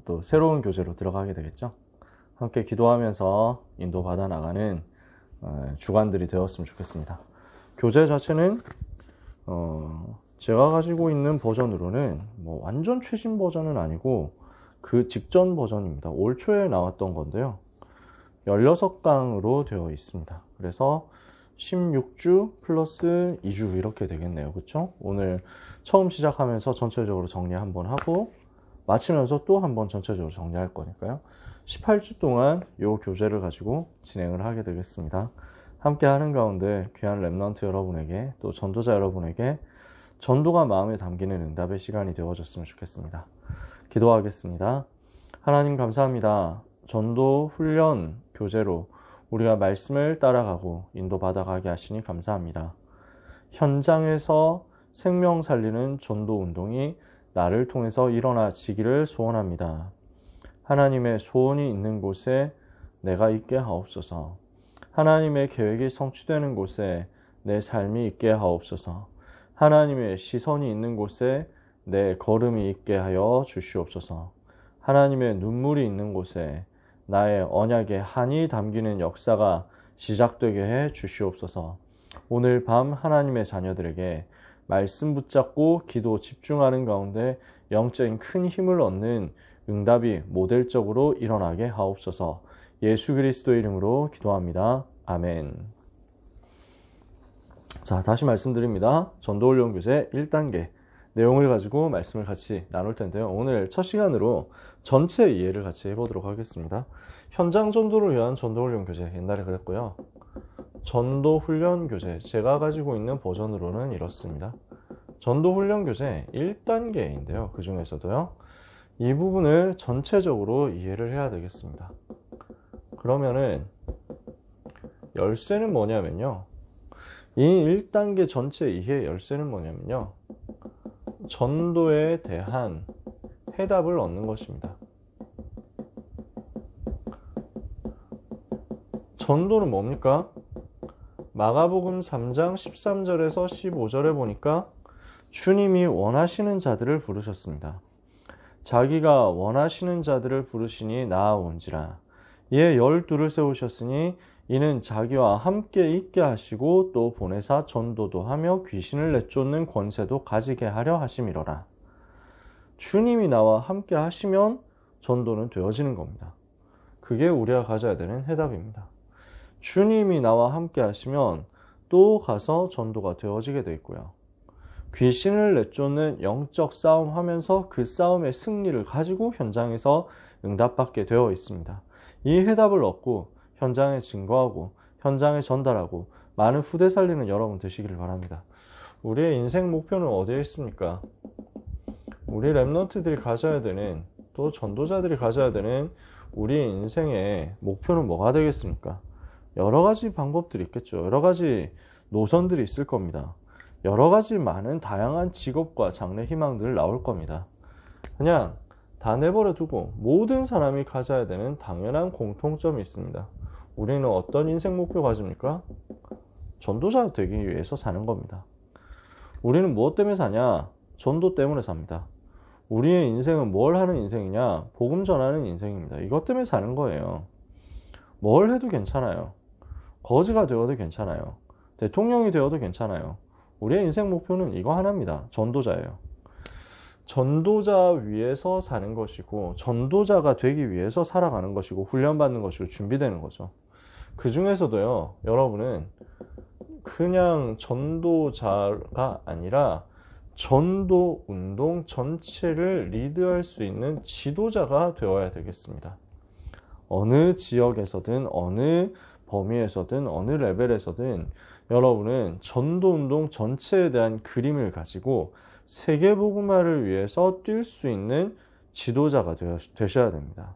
또 새로운 교제로 들어가게 되겠죠. 함께 기도하면서 인도받아 나가는 주간들이 되었으면 좋겠습니다. 교재 자체는 제가 가지고 있는 버전으로는 뭐 완전 최신 버전은 아니고 그 직전 버전입니다. 올 초에 나왔던 건데요. 16강으로 되어 있습니다. 그래서 16주 플러스 2주 이렇게 되겠네요. 그쵸? 오늘 처음 시작하면서 전체적으로 정리 한번 하고 마치면서 또 한번 전체적으로 정리할 거니까요. 18주 동안 이 교재를 가지고 진행을 하게 되겠습니다. 함께 하는 가운데 귀한 랩넌트 여러분에게 또 전도자 여러분에게 전도가 마음에 담기는 응답의 시간이 되어졌으면 좋겠습니다. 기도하겠습니다. 하나님 감사합니다. 전도 훈련 교재로 우리가 말씀을 따라가고 인도받아가게 하시니 감사합니다. 현장에서 생명 살리는 전도 운동이 나를 통해서 일어나지기를 소원합니다. 하나님의 소원이 있는 곳에 내가 있게 하옵소서. 하나님의 계획이 성취되는 곳에 내 삶이 있게 하옵소서. 하나님의 시선이 있는 곳에 내 걸음이 있게 하여 주시옵소서. 하나님의 눈물이 있는 곳에 나의 언약의 한이 담기는 역사가 시작되게 해 주시옵소서. 오늘 밤 하나님의 자녀들에게 말씀 붙잡고 기도 집중하는 가운데 영적인 큰 힘을 얻는 응답이 모델적으로 일어나게 하옵소서. 예수 그리스도의 이름으로 기도합니다. 아멘. 자, 다시 말씀드립니다. 전도훈련 교재 1단계 내용을 가지고 말씀을 같이 나눌 텐데요. 오늘 첫 시간으로 전체 이해를 같이 해보도록 하겠습니다. 현장 전도를 위한 전도훈련 교재 옛날에 그랬고요. 전도훈련 교재 제가 가지고 있는 버전으로는 이렇습니다. 전도훈련 교재 1단계인데요. 그 중에서도요. 이 부분을 전체적으로 이해를 해야 되겠습니다. 그러면은 열쇠는 뭐냐면요. 이 1단계 전체 이해 열쇠는 뭐냐면요. 전도에 대한 해답을 얻는 것입니다. 전도는 뭡니까? 마가복음 3장 13절에서 15절에 보니까 주님이 원하시는 자들을 부르셨습니다. 자기가 원하시는 자들을 부르시니 나아온지라. 이에 12를 세우셨으니 이는 자기와 함께 있게 하시고 또 보내사 전도도 하며 귀신을 내쫓는 권세도 가지게 하려 하심이로라. 주님이 나와 함께 하시면 전도는 되어지는 겁니다. 그게 우리가 가져야 되는 해답입니다. 주님이 나와 함께 하시면 또 가서 전도가 되어지게 되어 있고요. 귀신을 내쫓는 영적 싸움 하면서 그 싸움의 승리를 가지고 현장에서 응답받게 되어 있습니다. 이 해답을 얻고 현장에 증거하고 현장에 전달하고 많은 후대 살리는 여러분 되시기를 바랍니다. 우리의 인생 목표는 어디에 있습니까? 우리 랩넌트들이 가져야 되는 또 전도자들이 가져야 되는 우리 인생의 목표는 뭐가 되겠습니까? 여러 가지 방법들이 있겠죠. 여러 가지 노선들이 있을 겁니다. 여러 가지 많은 다양한 직업과 장래 희망들 나올 겁니다. 그냥 다 내버려 두고 모든 사람이 가져야 되는 당연한 공통점이 있습니다. 우리는 어떤 인생 목표 가집니까? 전도자 되기 위해서 사는 겁니다. 우리는 무엇 때문에 사냐? 전도 때문에 삽니다. 우리의 인생은 뭘 하는 인생이냐? 복음 전하는 인생입니다. 이것 때문에 사는 거예요. 뭘 해도 괜찮아요. 거지가 되어도 괜찮아요. 대통령이 되어도 괜찮아요. 우리의 인생 목표는 이거 하나입니다. 전도자예요. 전도자 위해서 사는 것이고 전도자가 되기 위해서 살아가는 것이고 훈련받는 것이고 준비되는 거죠. 그 중에서도요. 여러분은 그냥 전도자가 아니라 전도 운동 전체를 리드할 수 있는 지도자가 되어야 되겠습니다. 어느 지역에서든 어느 범위에서든 어느 레벨에서든 여러분은 전도운동 전체에 대한 그림을 가지고 세계복음화를 위해서 뛸 수 있는 지도자가 되셔야 됩니다.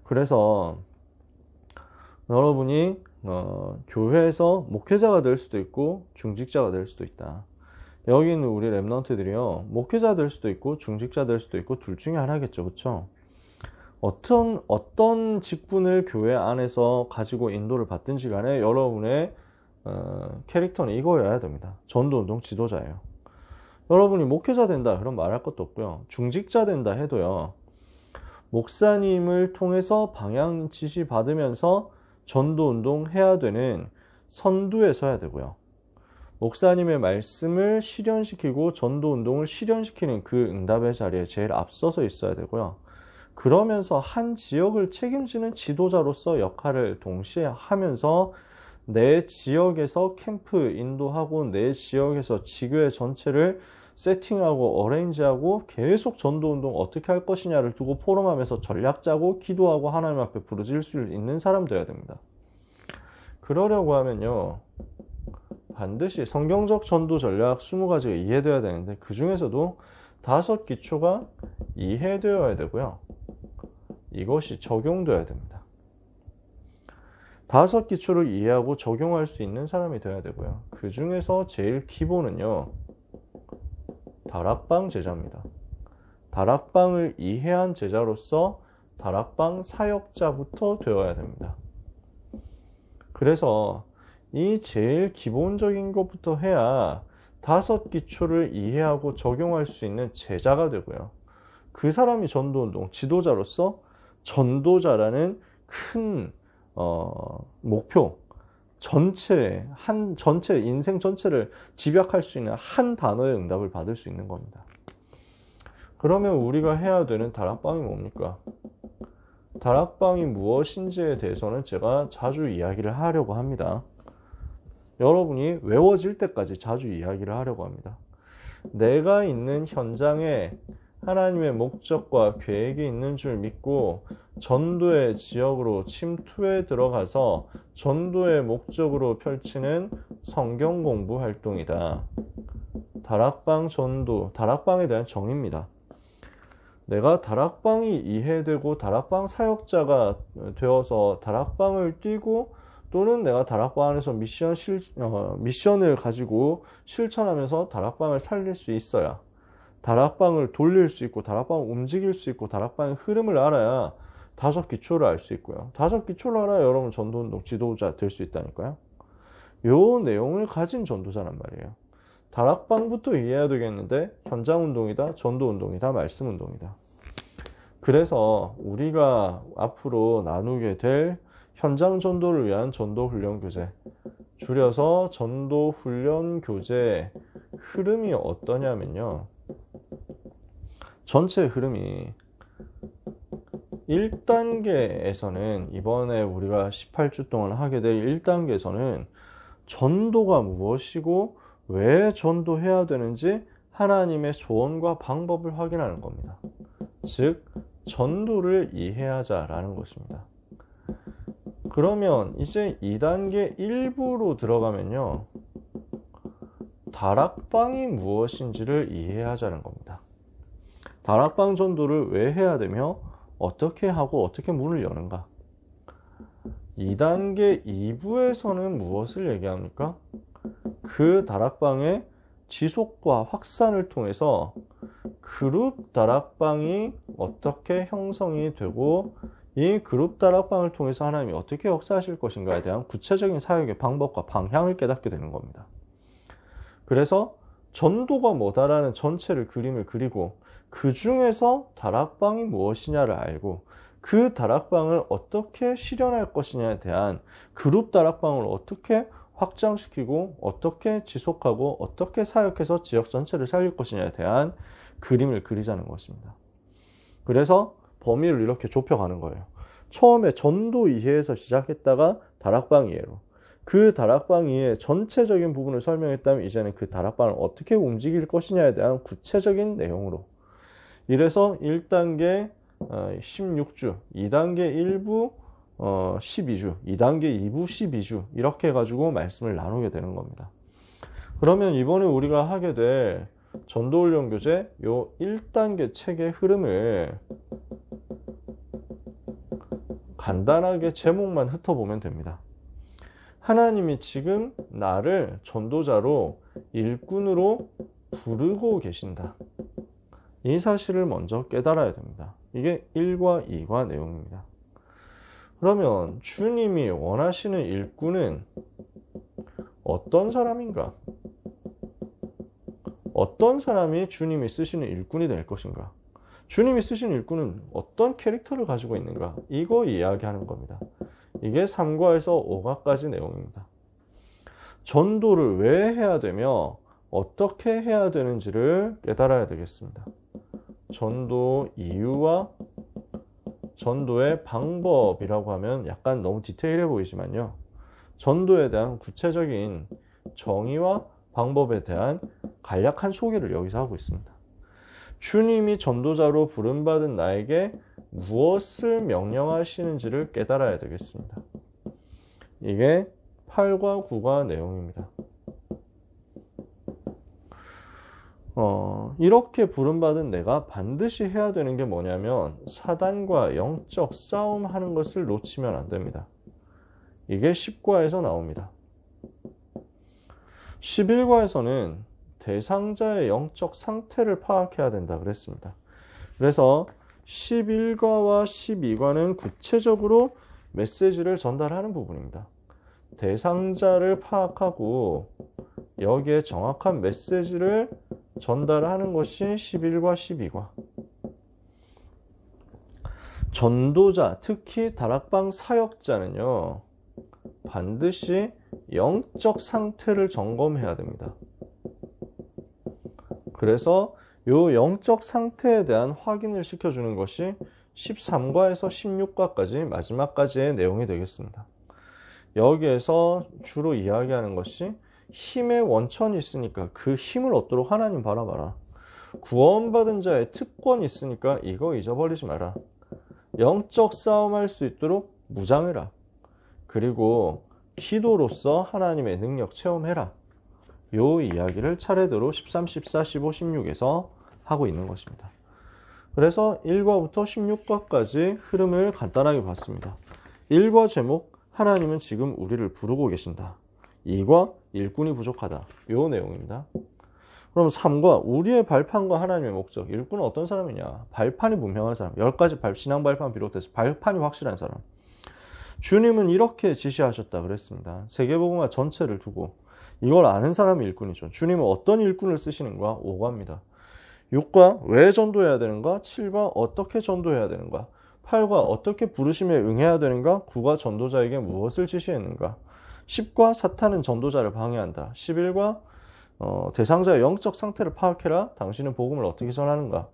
그래서 여러분이 교회에서 목회자가 될 수도 있고 중직자가 될 수도 있다. 여기 있는 우리 랩넌트들이요. 목회자 될 수도 있고 중직자 될 수도 있고 둘 중에 하나겠죠. 그렇죠? 어떤 직분을 교회 안에서 가지고 인도를 받든지 간에 여러분의 캐릭터는 이거여야 됩니다. 전도운동 지도자예요. 여러분이 목회자 된다 그럼 말할 것도 없고요. 중직자 된다 해도요. 목사님을 통해서 방향 지시 받으면서 전도운동 해야 되는 선두에 서야 되고요. 목사님의 말씀을 실현시키고 전도운동을 실현시키는 그 응답의 자리에 제일 앞서서 있어야 되고요. 그러면서 한 지역을 책임지는 지도자로서 역할을 동시에 하면서 내 지역에서 캠프 인도하고 내 지역에서 지교회 전체를 세팅하고 어레인지하고 계속 전도운동 어떻게 할 것이냐를 두고 포럼하면서 전략 짜고 기도하고 하나님 앞에 부르짖을 수 있는 사람 되어야 됩니다. 그러려고 하면요, 반드시 성경적 전도 전략 20가지가 이해되어야 되는데 그 중에서도 5기초가 이해되어야 되고요. 이것이 적용되어야 됩니다. 5기초를 이해하고 적용할 수 있는 사람이 되어야 되고요. 그 중에서 제일 기본은요, 다락방 제자입니다. 다락방을 이해한 제자로서 다락방 사역자부터 되어야 됩니다. 그래서 이 제일 기본적인 것부터 해야 5기초를 이해하고 적용할 수 있는 제자가 되고요. 그 사람이 전도운동 지도자로서 전도자라는 큰 목표, 전체 인생 전체를 집약할 수 있는 한 단어의 응답을 받을 수 있는 겁니다. 그러면 우리가 해야 되는 다락방이 뭡니까? 다락방이 무엇인지에 대해서는 제가 자주 이야기를 하려고 합니다. 여러분이 외워질 때까지 자주 이야기를 하려고 합니다. 내가 있는 현장에 하나님의 목적과 계획이 있는 줄 믿고 전도의 지역으로 침투해 들어가서 전도의 목적으로 펼치는 성경 공부 활동이다. 다락방 전도, 다락방에 대한 정의입니다. 내가 다락방이 이해되고 다락방 사역자가 되어서 다락방을 뛰고 또는 내가 다락방 안에서 미션을 가지고 실천하면서 다락방을 살릴 수 있어야, 다락방을 돌릴 수 있고 다락방을 움직일 수 있고 다락방의 흐름을 알아야 5기초를 알 수 있고요. 5기초를 알아야 여러분 전도운동 지도자 될 수 있다니까요. 요 내용을 가진 전도자란 말이에요. 다락방부터 이해해야 되겠는데 현장운동이다, 전도운동이다, 말씀운동이다. 그래서 우리가 앞으로 나누게 될 현장 전도를 위한 전도훈련 교재, 줄여서 전도훈련 교재 흐름이 어떠냐면요, 전체 흐름이 1단계에서는 이번에 우리가 18주 동안 하게 될 1단계에서는 전도가 무엇이고 왜 전도해야 되는지 하나님의 소원과 방법을 확인하는 겁니다. 즉 전도를 이해하자라는 것입니다. 그러면 이제 2단계 1부로 들어가면요, 다락방이 무엇인지를 이해하자는 겁니다. 다락방 전도를 왜 해야 되며 어떻게 하고 어떻게 문을 여는가. 2단계 2부에서는 무엇을 얘기합니까? 그 다락방의 지속과 확산을 통해서 그룹 다락방이 어떻게 형성이 되고 이 그룹 다락방을 통해서 하나님이 어떻게 역사하실 것인가에 대한 구체적인 사역의 방법과 방향을 깨닫게 되는 겁니다. 그래서 전도가 뭐다라는 전체를 그림을 그리고 그 중에서 다락방이 무엇이냐를 알고 그 다락방을 어떻게 실현할 것이냐에 대한 그룹 다락방을 어떻게 확장시키고 어떻게 지속하고 어떻게 사역해서 지역 전체를 살릴 것이냐에 대한 그림을 그리자는 것입니다. 그래서 범위를 이렇게 좁혀가는 거예요. 처음에 전도 이해에서 시작했다가 다락방 이해로, 그 다락방 이해 전체적인 부분을 설명했다면 이제는 그 다락방을 어떻게 움직일 것이냐에 대한 구체적인 내용으로, 이래서 1단계 16주, 2단계 1부 12주, 2단계 2부 12주 이렇게 해가지고 말씀을 나누게 되는 겁니다. 그러면 이번에 우리가 하게 될 전도훈련 교재 요 1단계 책의 흐름을 간단하게 제목만 훑어보면 됩니다. 하나님이 지금 나를 전도자로 일꾼으로 부르고 계신다. 이 사실을 먼저 깨달아야 됩니다. 이게 1과 2과 내용입니다. 그러면 주님이 원하시는 일꾼은 어떤 사람인가? 어떤 사람이 주님이 쓰시는 일꾼이 될 것인가? 주님이 쓰신 일꾼은 어떤 캐릭터를 가지고 있는가? 이거 이야기하는 겁니다. 이게 3과에서 5과까지 내용입니다. 전도를 왜 해야 되며 어떻게 해야 되는지를 깨달아야 되겠습니다. 전도 이유와 전도의 방법이라고 하면 약간 너무 디테일해 보이지만요. 전도에 대한 구체적인 정의와 방법에 대한 간략한 소개를 여기서 하고 있습니다. 주님이 전도자로 부름받은 나에게 무엇을 명령하시는지를 깨달아야 되겠습니다. 이게 8과 9과 내용입니다. 이렇게 부름받은 내가 반드시 해야 되는 게 뭐냐면 사단과 영적 싸움하는 것을 놓치면 안 됩니다. 이게 10과에서 나옵니다. 11과에서는 대상자의 영적 상태를 파악해야 된다 그랬습니다. 그래서 11과와 12과는 구체적으로 메시지를 전달하는 부분입니다. 대상자를 파악하고 여기에 정확한 메시지를 전달하는 것이 11과 12과. 전도자, 특히 다락방 사역자는요, 반드시 영적 상태를 점검해야 됩니다. 그래서 이 영적 상태에 대한 확인을 시켜주는 것이 13과에서 16과까지 마지막까지의 내용이 되겠습니다. 여기에서 주로 이야기하는 것이 힘의 원천이 있으니까 그 힘을 얻도록 하나님 바라봐라. 구원받은 자의 특권이 있으니까 이거 잊어버리지 마라. 영적 싸움할 수 있도록 무장해라. 그리고 기도로서 하나님의 능력 체험해라. 요 이야기를 차례대로 13, 14, 15, 16에서 하고 있는 것입니다. 그래서 1과부터 16과까지 흐름을 간단하게 봤습니다. 1과 제목, 하나님은 지금 우리를 부르고 계신다. 2과 일꾼이 부족하다. 요 내용입니다. 그럼 3과 우리의 발판과 하나님의 목적. 일꾼은 어떤 사람이냐? 발판이 분명한 사람. 10가지 신앙 발판 비롯해서 발판이 확실한 사람. 주님은 이렇게 지시하셨다 그랬습니다. 세계복음화 전체를 두고 이걸 아는 사람이 일꾼이죠. 주님은 어떤 일꾼을 쓰시는가? 5과입니다. 6과 왜 전도해야 되는가? 7과 어떻게 전도해야 되는가? 8과 어떻게 부르심에 응해야 되는가? 9과 전도자에게 무엇을 지시했는가? 10과 사탄은 전도자를 방해한다. 11과 대상자의 영적 상태를 파악해라. 당신은 복음을 어떻게 전하는가?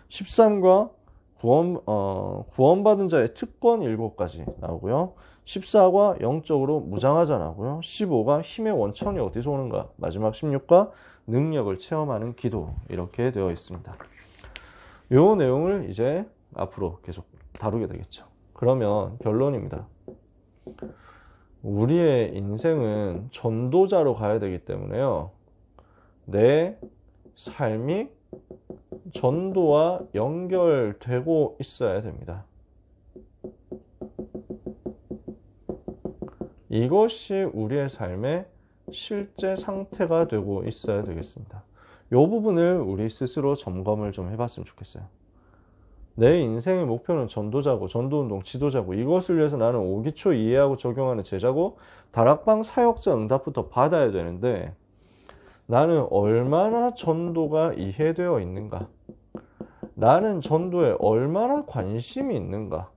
13과 구원받은 자의 특권 7가지 나오고요. 14과 영적으로 무장하자 나오고요. 15가 힘의 원천이 어디서 오는가? 마지막 16과 능력을 체험하는 기도. 이렇게 되어 있습니다. 이 내용을 이제 앞으로 계속 다루게 되겠죠. 그러면 결론입니다. 우리의 인생은 전도자로 가야 되기 때문에요. 내 삶이 전도와 연결되고 있어야 됩니다. 이것이 우리의 삶의 실제 상태가 되고 있어야 되겠습니다. 이 부분을 우리 스스로 점검을 좀 해봤으면 좋겠어요. 내 인생의 목표는 전도자고 전도운동 지도자고 이것을 위해서 나는 5기초 이해하고 적용하는 제자고 다락방 사역자 응답부터 받아야 되는데 나는 얼마나 전도가 이해되어 있는가? 나는 전도에 얼마나 관심이 있는가?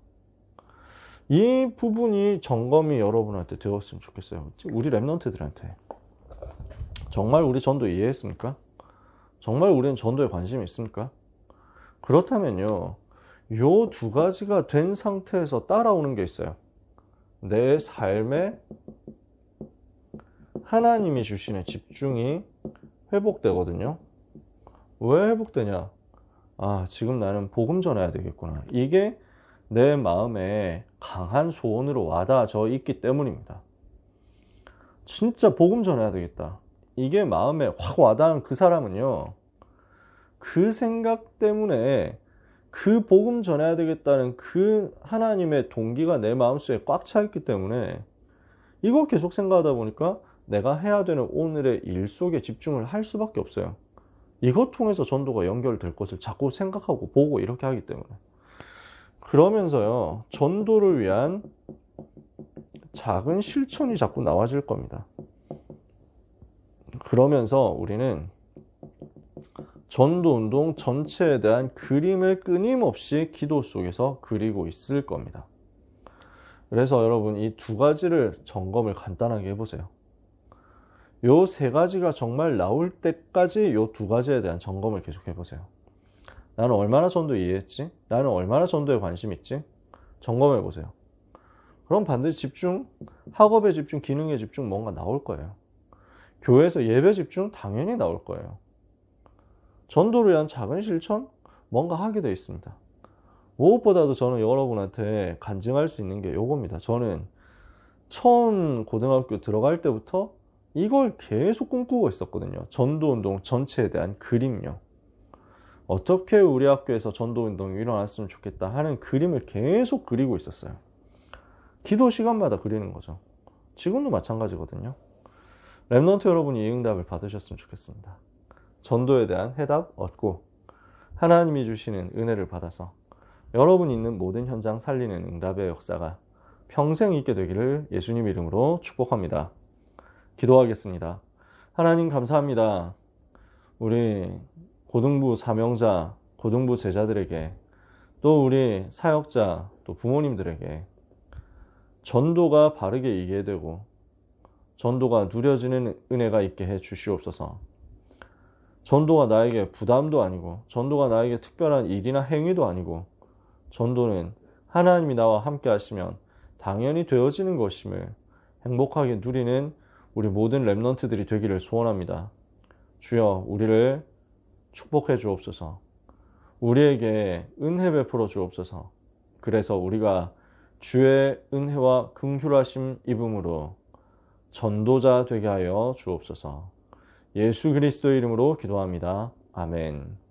이 부분이 점검이 여러분한테 되었으면 좋겠어요. 우리 랩런트들한테. 정말 우리 전도 이해했습니까? 정말 우리는 전도에 관심이 있습니까? 그렇다면요. 요 2가지가 된 상태에서 따라오는 게 있어요. 내 삶에 하나님이 주시는 집중이 회복되거든요. 왜 회복되냐? 아, 지금 나는 복음 전해야 되겠구나. 이게 내 마음에 강한 소원으로 와닿아져 있기 때문입니다. 진짜 복음 전해야 되겠다. 이게 마음에 확 와닿은 그 사람은요. 그 생각 때문에 그 복음 전해야 되겠다는 그 하나님의 동기가 내 마음속에 꽉 차 있기 때문에 이거 계속 생각하다 보니까 내가 해야 되는 오늘의 일 속에 집중을 할 수밖에 없어요. 이것 통해서 전도가 연결될 것을 자꾸 생각하고 보고 이렇게 하기 때문에. 그러면서요, 전도를 위한 작은 실천이 자꾸 나와질 겁니다. 그러면서 우리는 전도운동 전체에 대한 그림을 끊임없이 기도 속에서 그리고 있을 겁니다. 그래서 여러분 이 두 가지를 점검을 간단하게 해보세요. 요 세 가지가 정말 나올 때까지 요 두 가지에 대한 점검을 계속 해보세요. 나는 얼마나 전도 이해했지? 나는 얼마나 전도에 관심 있지? 점검해보세요. 그럼 반드시 집중, 학업에 집중, 기능에 집중 뭔가 나올 거예요. 교회에서 예배 집중 당연히 나올 거예요. 전도를 위한 작은 실천 뭔가 하게 돼 있습니다. 무엇보다도 저는 여러분한테 간증할 수 있는 게 요겁니다. 저는 처음 고등학교 들어갈 때부터 이걸 계속 꿈꾸고 있었거든요. 전도운동 전체에 대한 그림요. 어떻게 우리 학교에서 전도운동이 일어났으면 좋겠다 하는 그림을 계속 그리고 있었어요. 기도 시간마다 그리는 거죠. 지금도 마찬가지거든요. 랩넌트 여러분이 이 응답을 받으셨으면 좋겠습니다. 전도에 대한 해답 얻고 하나님이 주시는 은혜를 받아서 여러분이 있는 모든 현장 살리는 응답의 역사가 평생 있게 되기를 예수님 이름으로 축복합니다. 기도하겠습니다. 하나님 감사합니다. 우리 고등부 사명자, 고등부 제자들에게 또 우리 사역자, 또 부모님들에게 전도가 바르게 이해되고 전도가 누려지는 은혜가 있게 해 주시옵소서. 전도가 나에게 부담도 아니고 전도가 나에게 특별한 일이나 행위도 아니고 전도는 하나님이 나와 함께 하시면 당연히 되어지는 것임을 행복하게 누리는 우리 모든 랩넌트들이 되기를 소원합니다. 주여 우리를 축복해 주옵소서. 우리에게 은혜 베풀어 주옵소서. 그래서 우리가 주의 은혜와 긍휼하심 입음으로 전도자 되게 하여 주옵소서. 예수 그리스도의 이름으로 기도합니다. 아멘.